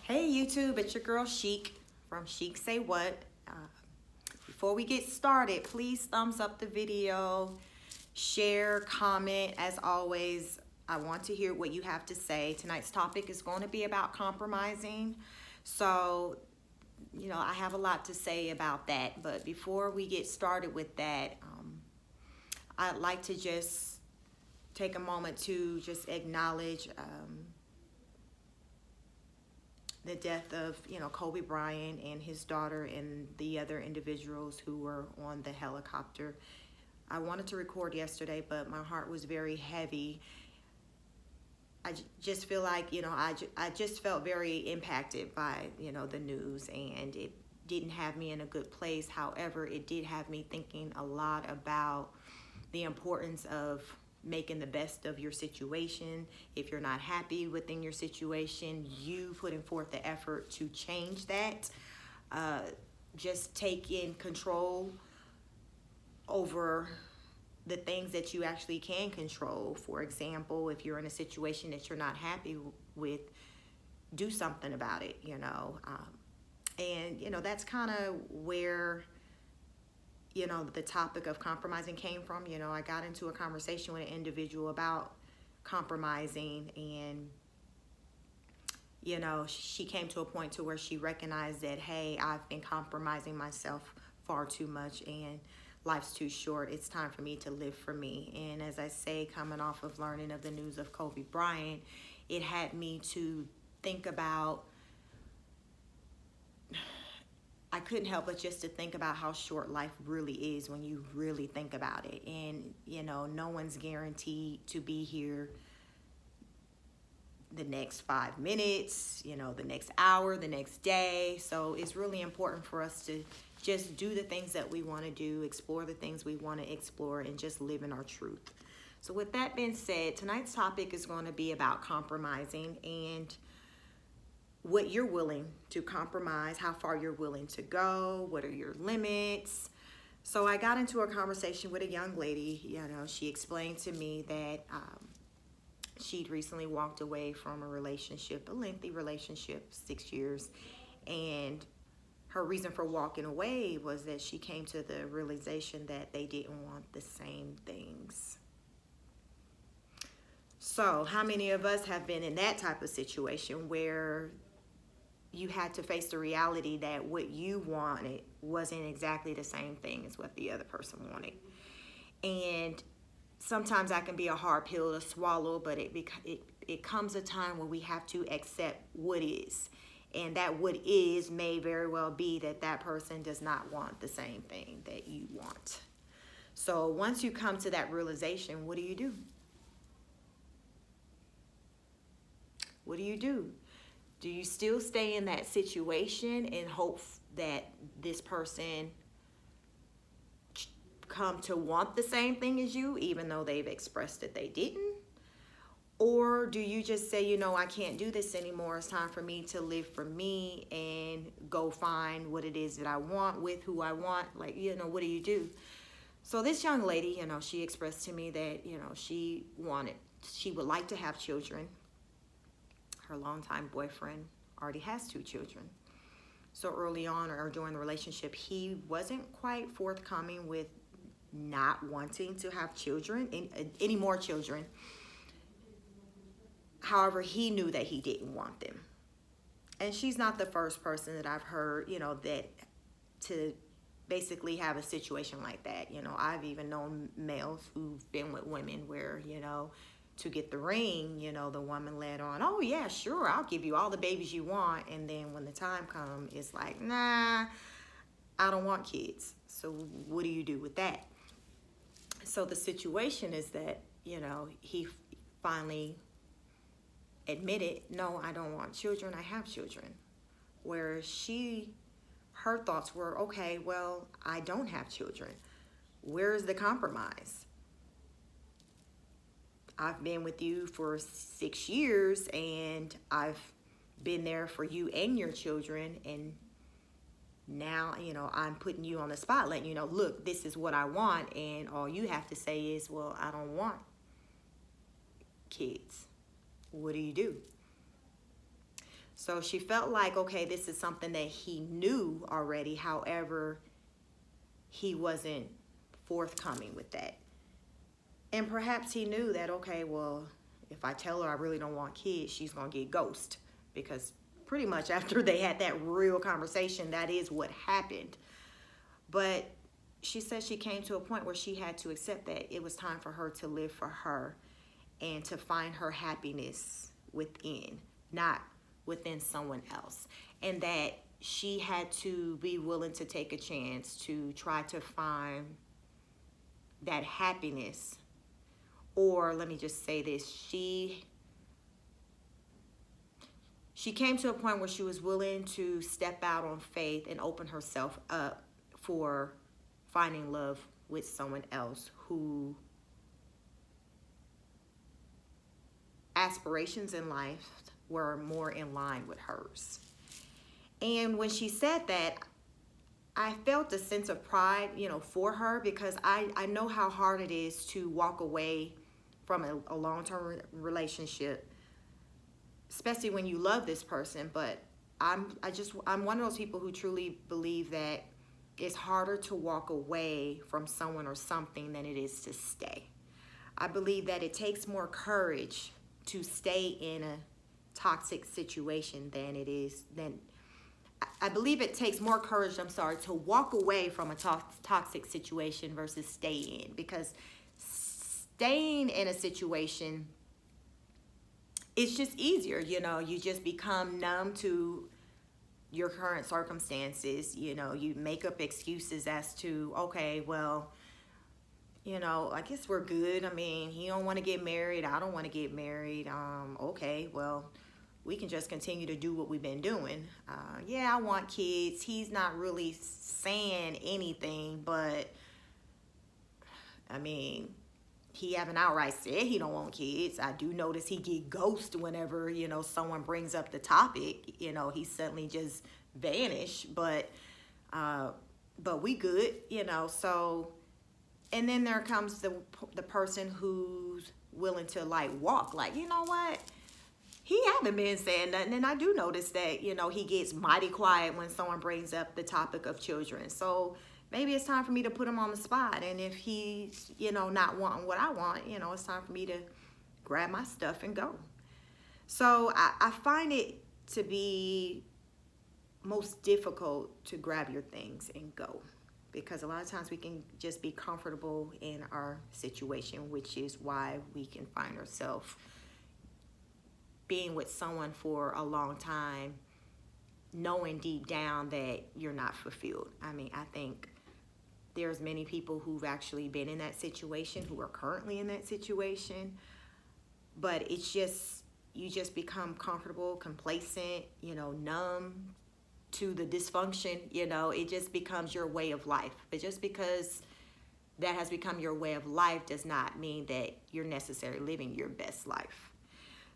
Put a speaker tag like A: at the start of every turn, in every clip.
A: Hey YouTube, it's your girl Chic from Chic Say What. Before we get started, please thumbs up the video, share, comment. As always, I want to hear what you have to say. Tonight's topic is going to be about compromising. So, I have a lot to say about that. But before we get started with that, I'd like to just take a moment to just acknowledge the death of Kobe Bryant and his daughter and the other individuals who were on the helicopter. I wanted to record yesterday, but my heart was very heavy. I just feel like I just felt very impacted by the news, and it didn't have me in a good place. However, it did have me thinking a lot about the importance of making the best of your situation. If you're not happy within your situation, you putting forth the effort to change that. Just taking control over the things that you actually can control. For example, if you're in a situation that you're not happy with, do something about it, and that's kind of where the topic of compromising came from. I got into a conversation with an individual about compromising, and she came to a point to where she recognized that, hey, I've been compromising myself far too much, and life's too short. It's time for me to live for me. And as I say, coming off of learning of the news of Kobe Bryant, it had me to think about, I couldn't help but just to think about how short life really is when you really think about it. And, no one's guaranteed to be here the next 5 minutes, the next hour, the next day. So it's really important for us to just do the things that we want to do, explore the things we want to explore, and just live in our truth. So with that being said, tonight's topic is going to be about compromising and what you're willing to compromise, how far you're willing to go, what are your limits. So I got into a conversation with a young lady. She explained to me that she'd recently walked away from a relationship, a lengthy relationship, 6 years, and her reason for walking away was that she came to the realization that they didn't want the same things. So how many of us have been in that type of situation where you had to face the reality that what you wanted wasn't exactly the same thing as what the other person wanted? And sometimes that can be a hard pill to swallow, but it comes a time when we have to accept what is. And that what is may very well be that that person does not want the same thing that you want. So once you come to that realization, what do you do? What do you do? Do you still stay in that situation and hope that this person come to want the same thing as you, even though they've expressed that they didn't? Or do you just say, I can't do this anymore. It's time for me to live for me and go find what it is that I want with who I want. Like, what do you do? So this young lady, she expressed to me that, she would like to have children. Her longtime boyfriend already has 2 children. So early on or during the relationship, he wasn't quite forthcoming with not wanting to have children, any more children. However, he knew that he didn't want them. And she's not the first person that I've heard, that to basically have a situation like that. I've even known males who've been with women where, to get the ring, the woman led on, oh yeah, sure, I'll give you all the babies you want. And then when the time comes, it's like, nah, I don't want kids. So what do you do with that? So the situation is that, he finally admitted, no, I don't want children, I have children. Where her thoughts were, okay, well, I don't have children. Where's the compromise? I've been with you for 6 years and I've been there for you and your children, and now, I'm putting you on the spot, letting you know, look, this is what I want, and all you have to say is, well, I don't want kids. What do you do? So she felt like, okay, this is something that he knew already. However, he wasn't forthcoming with that. And perhaps he knew that, okay, well, if I tell her I really don't want kids, she's going to get ghosted. Because pretty much after they had that real conversation, that is what happened. But she said she came to a point where she had to accept that it was time for her to live for her and to find her happiness within, not within someone else. And that she had to be willing to take a chance to try to find that happiness. Or let me just say this, she came to a point where she was willing to step out on faith and open herself up for finding love with someone else who aspirations in life were more in line with hers. And when she said that, I felt a sense of pride, for her, because I know how hard it is to walk away from a long-term relationship, especially when you love this person. But I'm one of those people who truly believe that it's harder to walk away from someone or something than it is to stay. I believe that it takes more courage to stay in a toxic situation I believe it takes more courage, to walk away from a toxic situation versus stay in. Because staying in a situation, it's just easier, you just become numb to your current circumstances. You make up excuses as to, okay, well, I guess we're good. I mean, he don't want to get married. I don't want to get married. Okay, well, we can just continue to do what we've been doing. Yeah, I want kids. He's not really saying anything, but I mean, he haven't outright said he don't want kids. I do notice he get ghosted whenever, someone brings up the topic. He suddenly just vanish. But we good, so. And then there comes the person who's willing to walk. You know what? He haven't been saying nothing. And I do notice that, he gets mighty quiet when someone brings up the topic of children. So maybe it's time for me to put him on the spot. And if he's, not wanting what I want, it's time for me to grab my stuff and go. So I find it to be most difficult to grab your things and go. Because a lot of times we can just be comfortable in our situation, which is why we can find ourselves being with someone for a long time, knowing deep down that you're not fulfilled. I mean, I think there's many people who've actually been in that situation, who are currently in that situation, but it's just, you just become comfortable, complacent, numb to the dysfunction. It just becomes your way of life. But just because that has become your way of life does not mean that you're necessarily living your best life.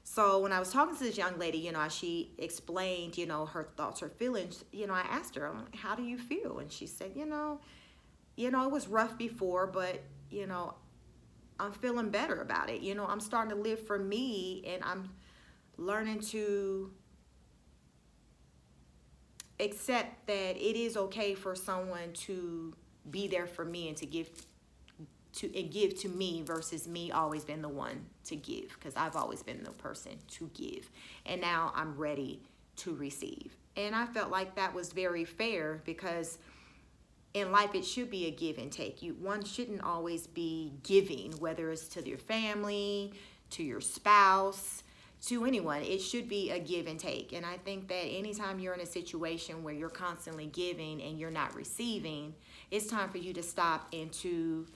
A: So when I was talking to this young lady, as she explained, her thoughts, her feelings, I asked her, how do you feel? And she said, it was rough before, but, I'm feeling better about it. I'm starting to live for me, and I'm learning to accept that it is okay for someone to be there for me and to give to me versus me always being the one to give, because I've always been the person to give, and now I'm ready to receive. And I felt like that was very fair, because in life it should be a give and take. One shouldn't always be giving, whether it's to your family, to your spouse, to anyone. It should be a give and take. And I think that anytime you're in a situation where you're constantly giving and you're not receiving, it's time for you to stop and to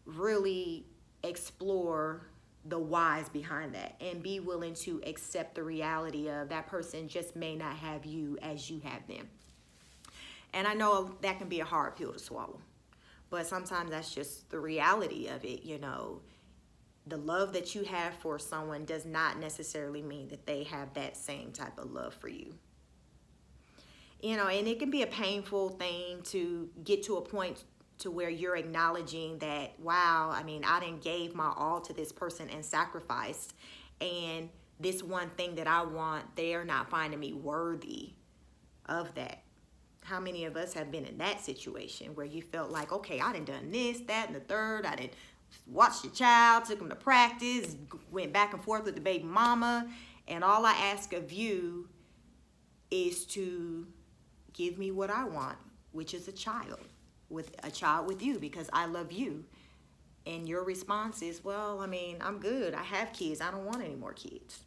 A: really explore the whys behind that, and be willing to accept the reality of that person just may not have you as you have them. And I know that can be a hard pill to swallow, but sometimes that's just the reality of it. The love that you have for someone does not necessarily mean that they have that same type of love for you. And it can be a painful thing to get to a point to where you're acknowledging that, wow, I mean, I done gave my all to this person and sacrificed, and this one thing that I want, they're not finding me worthy of that. How many of us have been in that situation where you felt like, okay, I done this, that, and the third. I done watched your child, took them to practice, went back and forth with the baby mama, and all I ask of you is to give me what I want, which is a child with you, because I love you. And your response is, well, I mean, I'm good. I have kids. I don't want any more kids.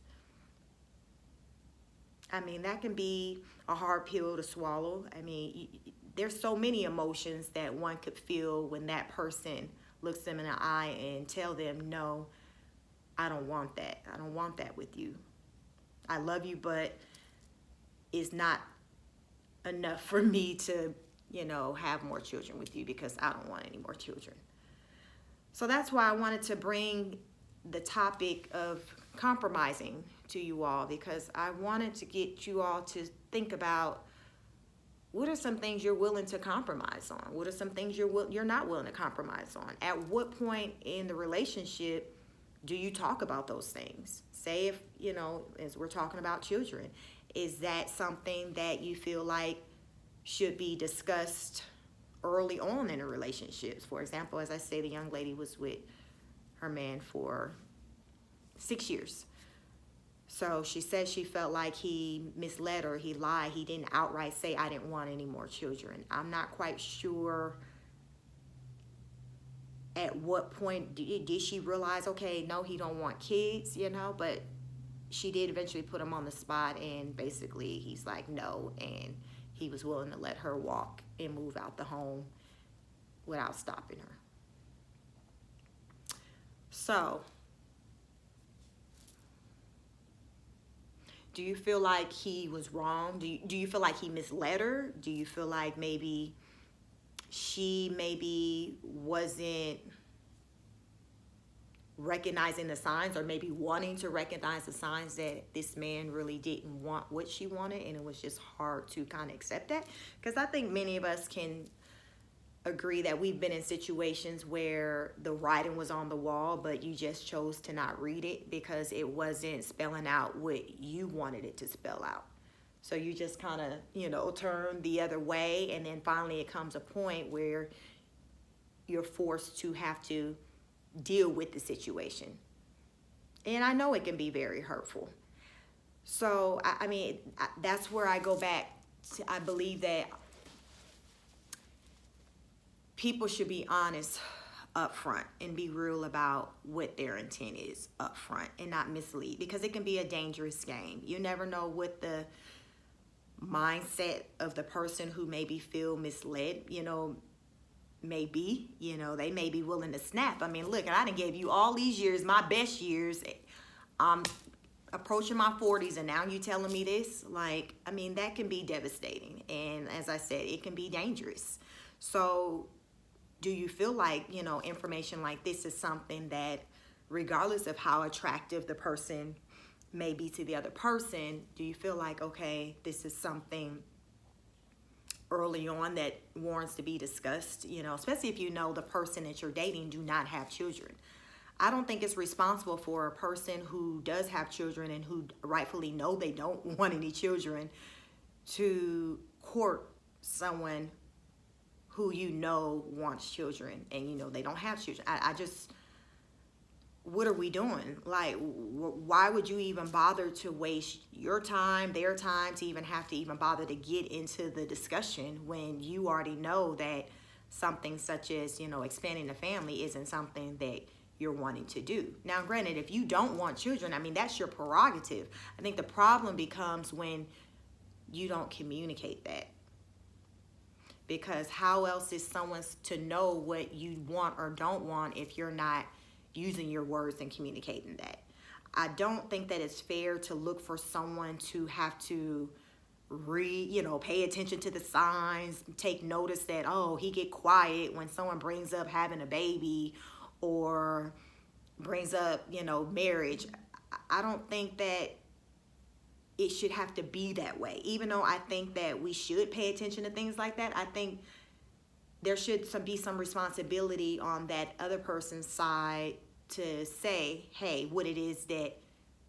A: I mean, that can be a hard pill to swallow. I mean, there's so many emotions that one could feel when that person looks them in the eye and tell them, no, I don't want that. I don't want that with you. I love you, but it's not enough for me to, have more children with you, because I don't want any more children. So that's why I wanted to bring the topic of compromising to you all, because I wanted to get you all to think about, what are some things you're willing to compromise on? What are some things you're not willing to compromise on? At what point in the relationship do you talk about those things? Say if, as we're talking about children, is that something that you feel like should be discussed early on in a relationship? For example, as I say, the young lady was with her man for 6 years. So she said she felt like he misled her, he lied, he didn't outright say, I didn't want any more children. I'm not quite sure at what point did she realize, okay, no, he don't want kids, but she did eventually put him on the spot, and basically he's like, no, and he was willing to let her walk and move out the home without stopping her. So, do you feel like he was wrong? Do you feel like he misled her? Do you feel like maybe she wasn't recognizing the signs, or maybe wanting to recognize the signs that this man really didn't want what she wanted, and it was just hard to kind of accept that? Because I think many of us can agree that we've been in situations where the writing was on the wall, but you just chose to not read it because it wasn't spelling out what you wanted it to spell out. So you just kind of, turn the other way, and then finally it comes a point where you're forced to have to deal with the situation. And I know it can be very hurtful. So, I mean, that's where I go back to, I believe that people should be honest up front and be real about what their intent is up front, and not mislead, because it can be a dangerous game. You never know what the mindset of the person who maybe feel misled, may be. They may be willing to snap. I mean, look, I done gave you all these years, my best years. I'm approaching my 40s, and now you telling me this? Like, I mean, that can be devastating. And as I said, it can be dangerous. So do you feel like, information like this is something that, regardless of how attractive the person may be to the other person, do you feel like, okay, this is something early on that warrants to be discussed, especially if the person that you're dating do not have children? I don't think it's responsible for a person who does have children and who rightfully know they don't want any children to court someone who wants children and they don't have children. I just, what are we doing? Like, why would you even bother to waste your time, their time, to even have to even bother to get into the discussion when you already know that something such as, expanding the family isn't something that you're wanting to do? Now, granted, if you don't want children, I mean, that's your prerogative. I think the problem becomes when you don't communicate that. Because how else is someone to know what you want or don't want if you're not using your words and communicating that? I don't think that it's fair to look for someone to have to pay attention to the signs, take notice that, oh, he get quiet when someone brings up having a baby or brings up, marriage. I don't think that it should have to be that way. Even though I think that we should pay attention to things like that, I think there should be some responsibility on that other person's side to say, hey, what it is that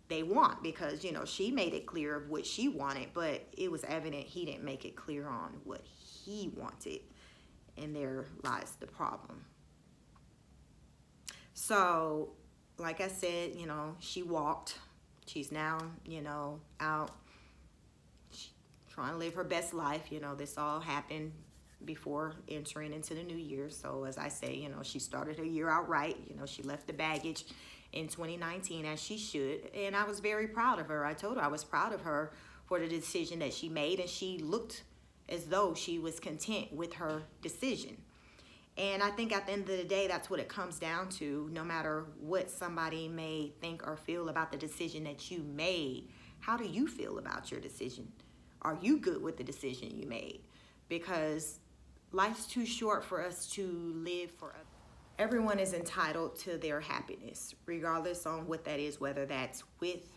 A: they want, because she made it clear of what she wanted, but it was evident he didn't make it clear on what he wanted, and there lies the problem. So like I said, she walked. She's now out trying to live her best life. This all happened before entering into the new year. So as I say, she started her year out right. She left the baggage in 2019 as she should. And I was very proud of her. I told her I was proud of her for the decision that she made. And she looked as though she was content with her decision. And I think at the end of the day, that's what it comes down to. No matter what somebody may think or feel about the decision that you made, how do you feel about your decision? Are you good with the decision you made? Because life's too short for us to live for others. Everyone is entitled to their happiness, regardless on what that is, whether that's with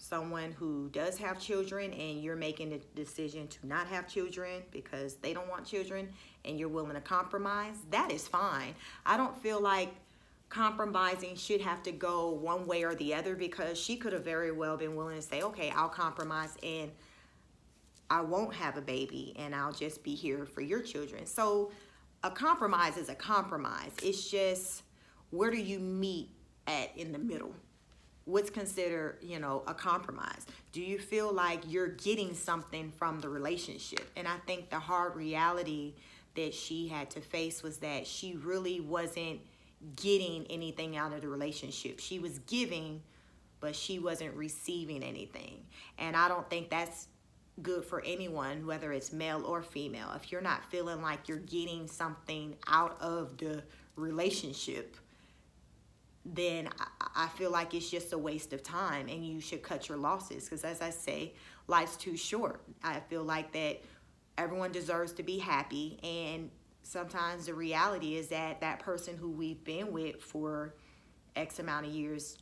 A: someone who does have children and you're making the decision to not have children because they don't want children and you're willing to compromise. That is fine. I don't feel like compromising should have to go one way or the other, because she could have very well been willing to say, okay, I'll compromise and I won't have a baby and I'll just be here for your children. So a compromise is a compromise. It's just, where do you meet at in the middle? What's considered, a compromise? Do you feel like you're getting something from the relationship? And I think the hard reality that she had to face was that she really wasn't getting anything out of the relationship. She was giving, but she wasn't receiving anything. And I don't think that's good for anyone, whether it's male or female. If you're not feeling like you're getting something out of the relationship, then I feel like it's just a waste of time and you should cut your losses, because as I say, life's too short. I feel like that everyone deserves to be happy, and sometimes the reality is that that person who we've been with for X amount of years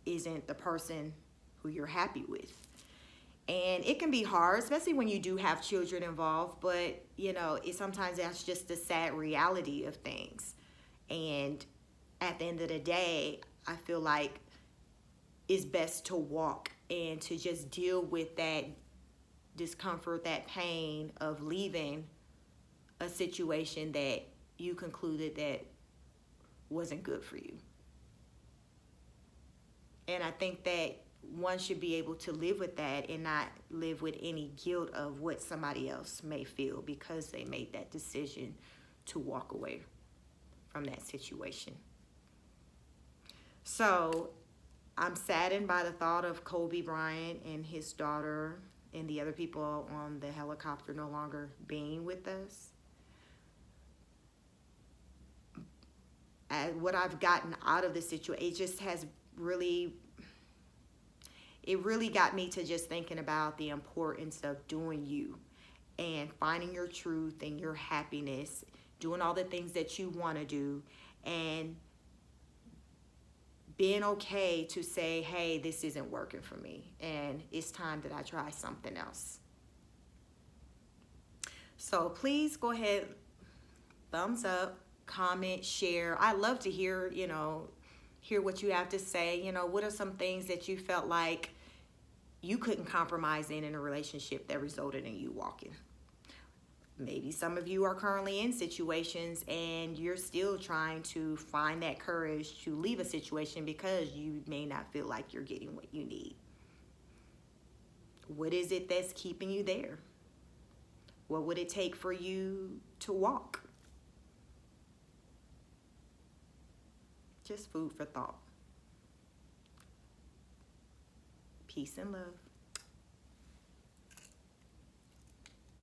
A: isn't the person who you're happy with. And it can be hard, especially when you do have children involved, but sometimes that's just the sad reality of things. And at the end of the day, I feel like it's best to walk and to just deal with that discomfort, that pain of leaving a situation that you concluded that wasn't good for you. And I think that one should be able to live with that and not live with any guilt of what somebody else may feel because they made that decision to walk away from that situation. So I'm saddened by the thought of Kobe Bryant and his daughter and the other people on the helicopter no longer being with us. What I've gotten out of the situation, it just has really got me to just thinking about the importance of doing you and finding your truth and your happiness, doing all the things that you want to do, and being okay to say, hey, this isn't working for me and it's time that I try something else. So please go ahead, thumbs up, comment, share. I love to hear what you have to say. What are some things that you felt like you couldn't compromise in a relationship that resulted in you walking? Maybe some of you are currently in situations and you're still trying to find that courage to leave a situation because you may not feel like you're getting what you need. What is it that's keeping you there? What would it take for you to walk? Just food for thought. Peace and love.